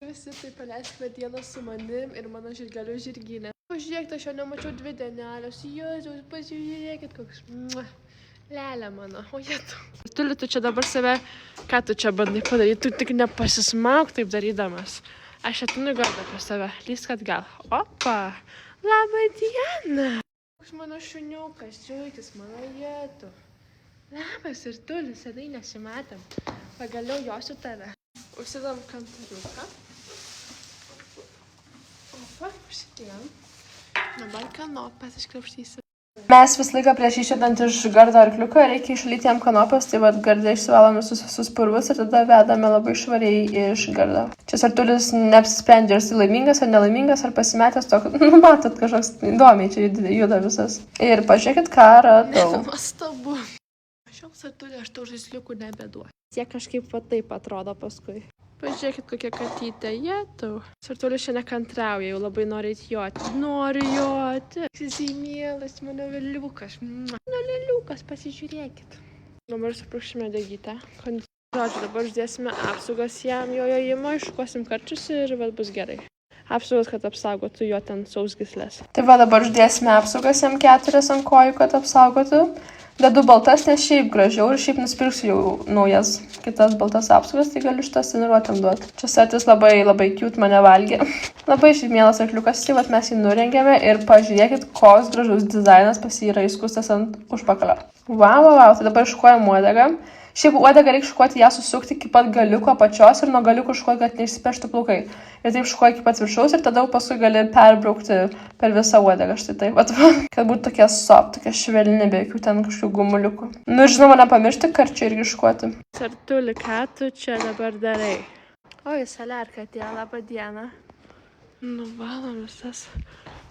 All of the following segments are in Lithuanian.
Visi tai paleiskime dieną su manim ir mano žirgelio žirginė. Pažiūrėkit, aš jau nemačiau 2 dienelės. Jėzaus, pasižiūrėkit, koks lelė mano. O jie tu. Tuli, tu čia dabar save, ką tu čia bandai padaryti, tu tik nepasismauk taip darydamas. Aš atinu gardą pas save, lysk atgal. Opa, labą dieną. Koks mano šuniukas, žiūrėkis, mano jėtų. Labas ir Tuli, senai nesimatėm. Pagaliau josiu tave. Užsidam kantariuką. Opa, užsidėjom. Dabar kanopės iškrapštysim. Mes vis laiką prieš išėdant iš gardo arkliuko reikia išlyti jam kanopės, tai vat garde išsivalom visus purvus ir tada vedame labai švariai iš gardo. Čia Sartulis neapsisprendžia, ar jis laimingas ar nelaimingas, ar pasimetęs to, matot, kažkoks įdomiai čia juda visas. Ir pažiūrėkit, ką radau. Nuostabu. Aš jau Sartulį, aš tau žaisliukų nebeduoju. Jie kažkaip va taip atrodo paskui. Pažiūrėkit, kokia katytė, jėtau. Sartulis čia nekantrauja, jau labai nori joti. Nori joti. Jisai mielas, mano vėliukas. Mano lėliukas, pasižiūrėkit. Dabar suprušime degytę. Žodžiu, dabar uždėsime apsaugas jam jo jojimo, iššukuosim karčius ir vėl bus gerai. Apsaugas, kad apsaugotų jo ten sausgyslės. Tai va, dabar uždėsime apsaugas jam 4 ant kojų, kad apsaugotų. Dedu baltas, nes šiaip gražiau ir šiaip nusipirksiu jau naujas kitas baltas apsaugas, tai galiu šitas treniruotėm duoti. Čia Sartis labai cute mane valgė. Labai šiaip mielas arkliukas, tai vat mes jį nurengėme ir pažiūrėkit, koks gražus dizainas pas jį yra įskustas ant užpakalio. Wow, tai dabar iššukuojam uodegą. Šiaip uodegą reikia šukuoti ją susukti iki pat galiuko apačios ir nuo galiuko šukuoti, kad neišsipeštų plaukai. Ir taip šukuoji iki pat viršaus ir tada paskui gali perbraukti per visą uodegą. Štai taip, kad būtų tokia tokia švelni, be jokių ten kažkokių gumuliukų. Nu ir žinoma, nepamiršti karčių irgi šukuoti. Sartuli, ką tu čia dabar darai? Oi, salerka atėjo, labą dieną. Nuvalom visas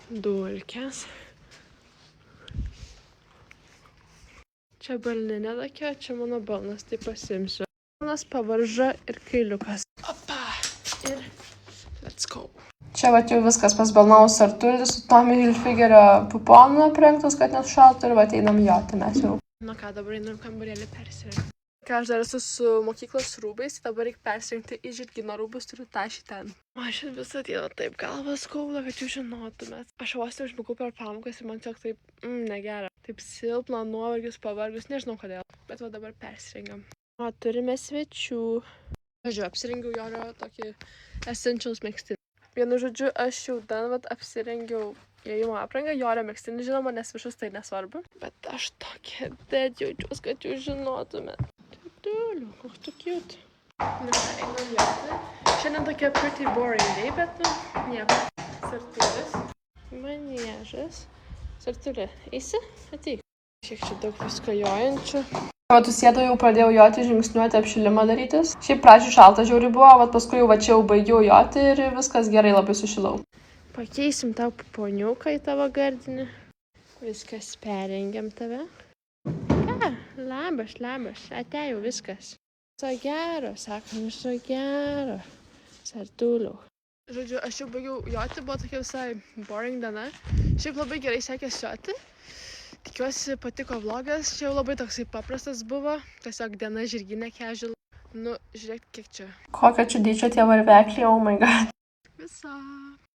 dulkes. Čia balninė tokia, čia mano balnas, tai pasimsiu. Balnas, pavarža ir kailiukas. Opa! Ir let's go. Čia vat jau viskas pasbalnau Sartulį su Tommy Hilfigerio puponu aprengtus, kad nesušaltų ir vat einam joti mes jau. Nu ką, dabar einam kambarėlį persirengti. Ką aš dar esu su mokyklos rūbais, tai dabar reikia persirengti į žirgino rūbus, turiu tašį ten. Man šiandien visą dieną taip galva skauda, kad jūs žinotumėt. Aš vos neužmigau per pamokas ir man tiesiog taip negera. Taip silpna, nuovargis, pavargus, nežinau kodėl. Bet va dabar persirengiam. O, turime svečių. Žodžiu, apsirengiau Jorio tokį essentials megztinį. Vienu žodžiu, aš jau ten apsirengiau įėjimo aprangą, Jorio megztinį žinoma, nes viršus tai nesvarbu. Bet aš tokia jaučiuos, kad jūs žinotumėt. Tuliu, koks tu cute. Nu, einam joti. Šiandien tokia pretty boring day, bet nieko. Sartulis. Maniežas. Sartuli, eisi? Ateik. Šiek čia daug visko jojančių. Vat susėdau, jau pradėjau joti, žingsniuoti, apšilimą darytis. Šiaip pradžių šalta žiauri buvo, vat paskui jau va čia jau baigiau joti ir viskas gerai labai sušilau. Pakeisim tau puponiuką į tavo gardinį. Viskas perengiam tave. Ką? Labas, atėjau viskas. Viso gero, sakom, viso gero. Sartuliau. Žodžiu, aš jau baigiau joti, buvo tokia visai boring diena. Šiaip labai gerai sekėsi joti. Tikiuosi patiko vlogas, čia jau labai toksai paprastas buvo. Tiesiog diena žirginė casual. Nu, žiūrėk, kiek čia. Kokio čia dydžio tie varvekliai, oh my god. Viso.